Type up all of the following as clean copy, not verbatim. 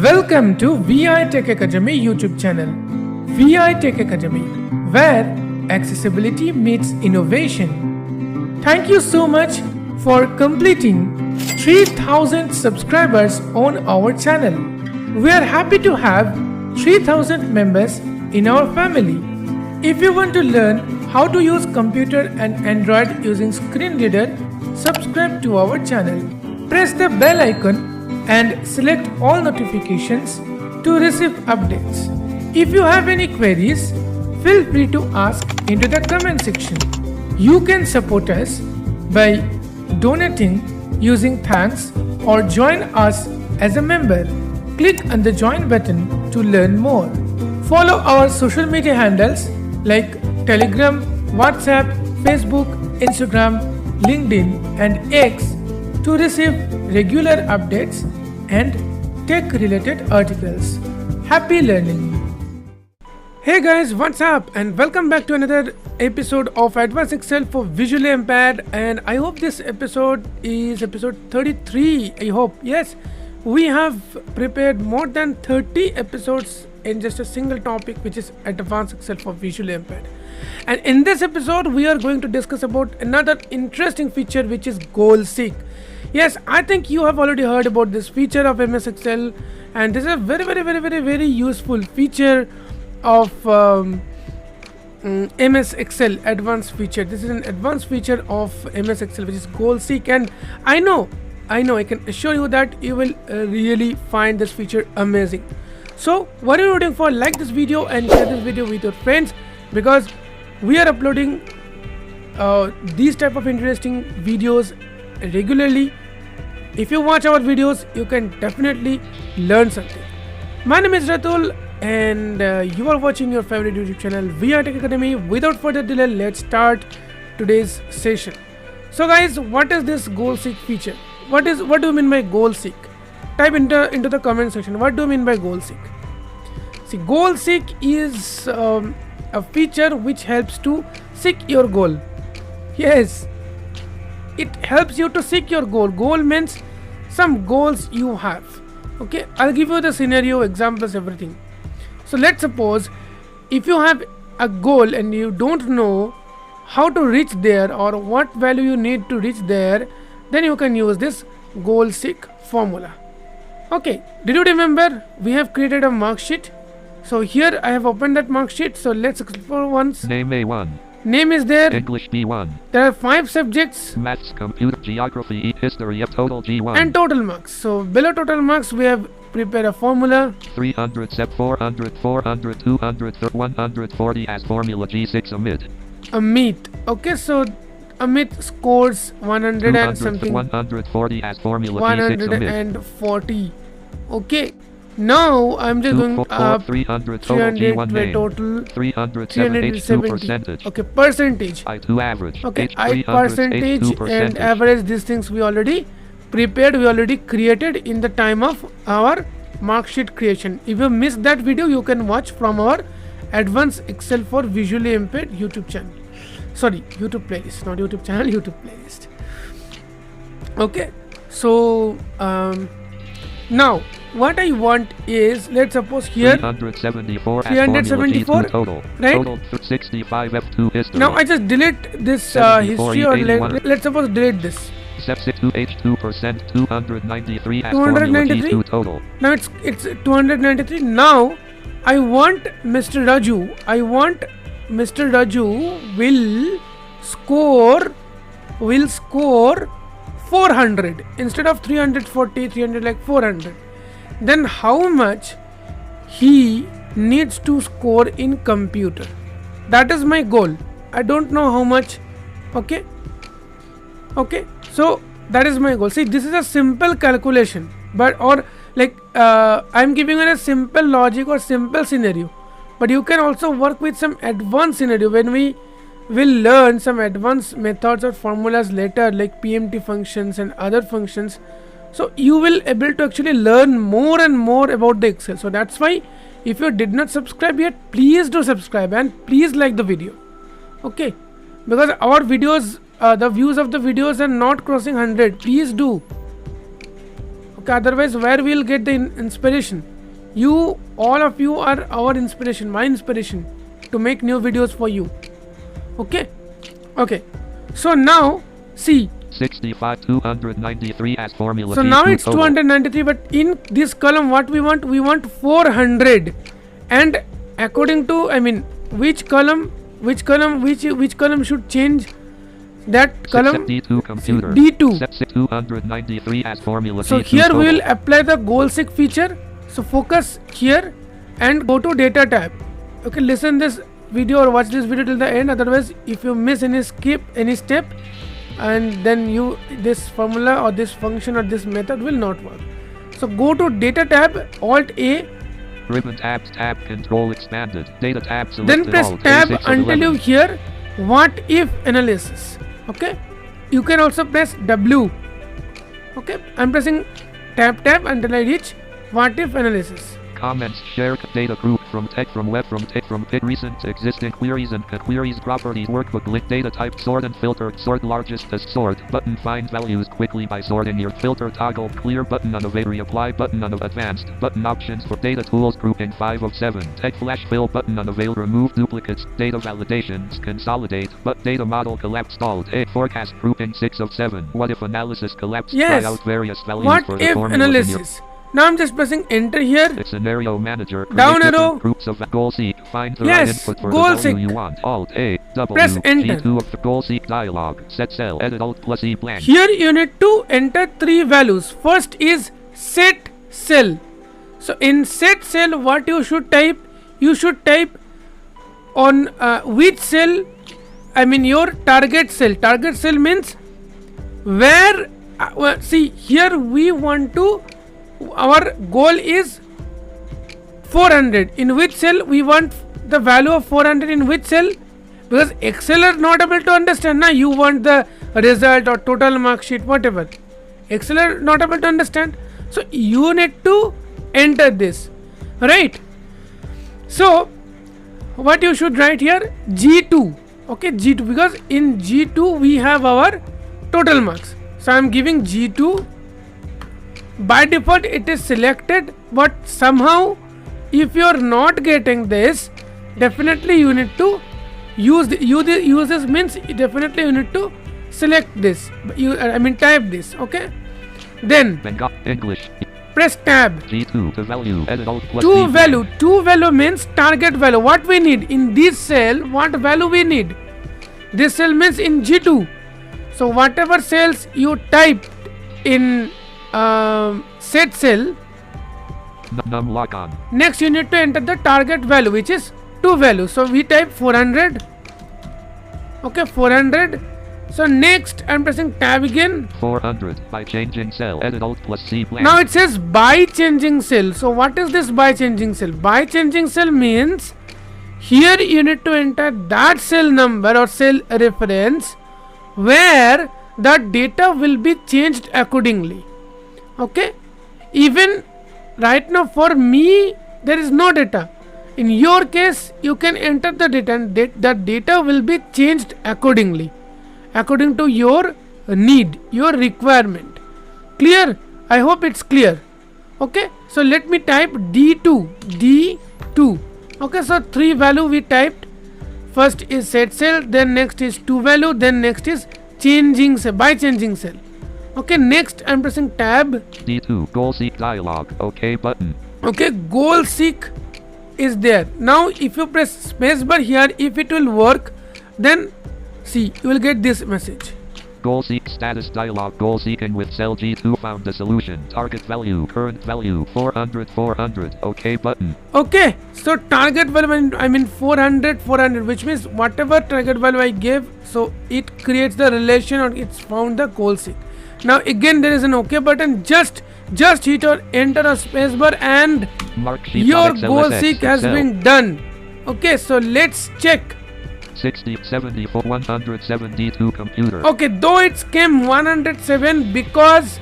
Welcome to V.I Tech Academy YouTube channel. V.I Tech Academy, where accessibility meets innovation. Thank you so much for completing 3000 subscribers on our channel. We are happy to have 3000 members in our family. If you want to learn how to use computer and Android using screen reader, subscribe to our channel. Press the bell icon and select all notifications to receive updates. If you have any queries, feel free to ask into the comment section. You can support us by donating using thanks or join us as a member. Click on the join button to learn more. Follow our social media handles like Telegram, WhatsApp, Facebook, Instagram, LinkedIn and X to receive regular updates and tech-related articles. Happy learning! Hey guys, what's up? And welcome back to another episode of Advanced Excel for Visually Impaired. And I hope this episode is episode 33. I hope. Yes, we have prepared more than 30 episodes in just a single topic, which is Advanced Excel for Visually Impaired. And in this episode, we are going to discuss about another interesting feature, which is Goal Seek. Yes, I think you have already heard about this feature of MS Excel, and this is a very useful feature of MS Excel advanced feature. This is an advanced feature of MS Excel, which is Goal Seek, and I know, I can assure you that you will really find this feature amazing. So what are you waiting for? Like this video and share this video with your friends, because we are uploading these type of interesting videos regularly. If you watch our videos, you can definitely learn something. My name is Ratul and you are watching your favorite YouTube channel, V.I Tech Academy. Without further delay, let's start today's session. So guys, what is this Goal Seek feature? What do you mean by Goal Seek? Type into the comment section. What do you mean by Goal Seek? See, Goal Seek is a feature which helps to seek your goal. Yes, it helps you to seek your goal. Goal means some goals you have. Okay, I'll give you the scenario, examples, everything. So let's suppose if you have a goal and you don't know how to reach there or what value you need to reach there, then you can use this Goal Seek formula. Okay, did you remember we have created a mark sheet? So here I have opened that mark sheet. So let's explore once. Name A1. Name is there. English B1. There are 5 subjects. Maths, computer, geography, history of total G1. And total marks. So below total marks we have prepared a formula. 300, 400, 400, 200, 140 as formula G6 Amit. Okay, so Amit scores 100 and something. 140 as formula G6 140. Okay. Now I'm just going up 300 total G1 total 372 percentage. Okay, percentage. I2 average. Okay, I percentage and average, these things we already prepared, we already created in the time of our mark sheet creation. If you missed that video, you can watch from our Advanced Excel for Visually Impaired YouTube channel. Sorry, YouTube playlist, not YouTube channel, YouTube playlist. Okay, so now what I want is, let's suppose here 374 total, right? Total 65 F2 history. Now I just delete this history, or let's suppose delete this. Step 62H2% 293 as 293 formula G2 total. Now it's 293. Now I want Mr. Raju. I want Mr. Raju will score 400 instead of 340, 300 like 400. Then how much he needs to score in computer? That is my goal. I don't know how much. Okay, so that is my goal. See, this is a simple calculation, but or like I'm giving you a simple logic or simple scenario, but you can also work with some advanced scenario when we will learn some advanced methods or formulas later, like PMT functions and other functions. So you will able to actually learn more and more about the Excel. So that's why if you did not subscribe yet, please do subscribe and please like the video. Okay, because our videos, the views of the videos are not crossing 100. Please do. Okay, otherwise where we will get the inspiration? You, all of you are our inspiration, my inspiration to make new videos for you. Okay. So now see. 65 293 as formula. So now it's 293, but in this column what we want? We want 400. And according to, which column should change? That column D2 computer. D2. Set 293 as formula. So here we will apply the goal seek feature. So focus here and go to data tab. Okay, listen this video or watch this video till the end. Otherwise, if you miss any step, and then this formula or this function or this method will not work. So go to data tab, Alt A. Ribbon tab control expanded. Data tab selected. Then press Alt, tab A6 until you hear what if analysis. Okay. You can also press W. Okay. I'm pressing tab until I reach what if analysis. Comments, share data group from tech, from web, from tech, from pick, recent existing queries and queries, properties, workbook, link, data type, sort and filter, sort largest as sort, button, find values quickly by sorting your filter, toggle, clear button on available, apply button on advanced, button options for data tools, grouping 5 of 7, tech flash fill button on avail, remove duplicates, data validations, consolidate, but data model collapse stalled, forecast grouping 6 of 7, what if analysis collapse, yes. try out various values What for the if formula analysis. Now I'm just pressing enter here. Scenario manager. Down arrow. Groups of goal seek. Find the yes, right input for goal the value seek. you want. Alt A W. Press enter. G2 of the goal seek dialog. Set cell. Edit Alt plus E blank. Here you need to enter 3 values. First is set cell. So in set cell, what you should type? You should type on which cell? Your target cell. Target cell means where. See here we want to. Our goal is 400. In which cell we want the value of 400? In which cell? Because Excel are not able to understand. Now you want the result or total mark sheet, whatever. Excel are not able to understand. So you need to enter this, right? So what you should write here? G2. Okay, G2, because in G2 we have our total marks. So I am giving G2. By default it is selected, but somehow if you are not getting this, definitely you need to use this means definitely you need to select this. Type this. Okay. Then English. Press tab. G2 to value. Edit Alt plus to value. To value means target value. What we need in this cell? What value we need? This cell means in G2. So whatever cells you typed in set cell, num lock on. Next you need to enter the target value, which is 2 value. So we type 400. Okay, 400. So next I'm pressing tab again. 400 by changing cell. Edit Alt plus C blank. Now it says by changing cell. So what is this by changing cell? By changing cell means here you need to enter that cell number or cell reference where the data will be changed accordingly. Okay, even right now for me there is no data. In your case you can enter the data and that data will be changed accordingly, according to your need, your requirement. Clear? I hope it's clear. Okay, so let me type D2. Okay, so 3 value we typed. First is set cell, then next is 2 value, then next is changing cell, by changing cell. Okay, next I'm pressing tab. D2 goal seek dialog. OK button. Okay, goal seek is there. Now if you press spacebar here, if it will work, then see you will get this message. Goal seek status dialog. Goal seeking with cell G2 found the solution. Target value, current value 400. OK button. Okay, so target value 400, which means whatever target value I gave, so it creates the relation or it's found the goal seek. Now again there is an OK button. Just hit or enter a spacebar and your goal seek has been done. Okay, so let's check. 60, 74, 172 computer. Okay, though it came 107 because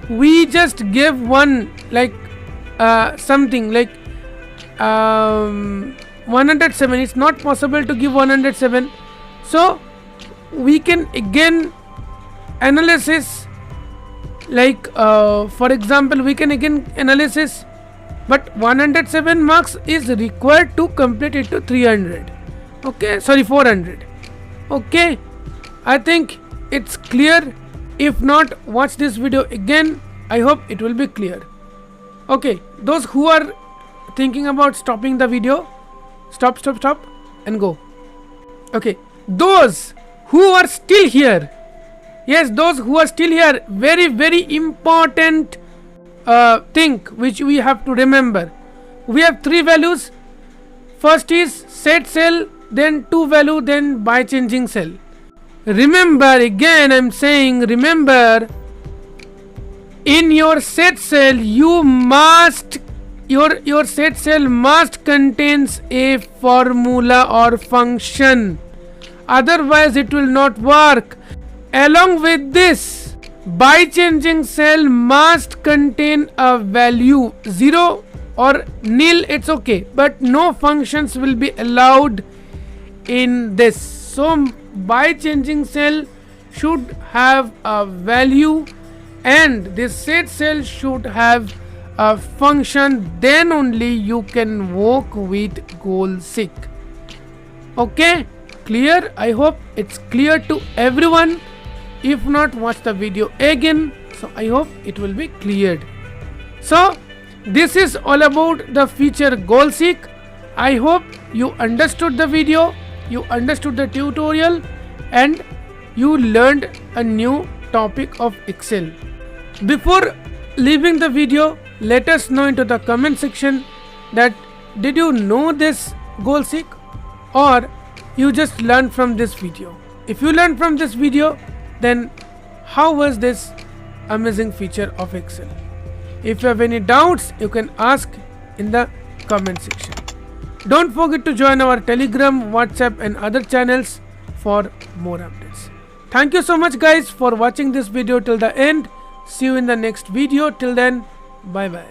we just gave one something like 107. It's not possible to give 107. So we can again analysis. like for example we can again analysis, but 107 marks is required to complete it to 300. Okay, sorry, 400. Okay, I think it's clear. If not, watch this video again. I hope it will be clear. Okay, those who are thinking about stopping the video, stop and go. Okay, those who are still here, yes, those who are still here, very important thing which we have to remember. We have three values. First is set cell, then to value, then by changing cell. Remember, again I'm saying, remember, in your set cell you must, your set cell must contains a formula or function, otherwise it will not work. Along with this, by changing cell must contain a value 0 or nil, it's okay, but no functions will be allowed in this. So by changing cell should have a value and this set cell should have a function, then only you can work with goal seek. Okay, clear? I hope it's clear to everyone. If not, watch the video again. So I hope it will be cleared. So this is all about the feature goal seek. I hope you understood the video, you understood the tutorial, and you learned a new topic of Excel. Before leaving the video, let us know into the comment section that did you know this goal seek or you just learned from this video. If you learned from this video, then how was this amazing feature of Excel? If you have any doubts, you can ask in the comment section. Don't forget to join our Telegram, WhatsApp and other channels for more updates. Thank you so much guys for watching this video till the end. See you in the next video. Till then, bye bye.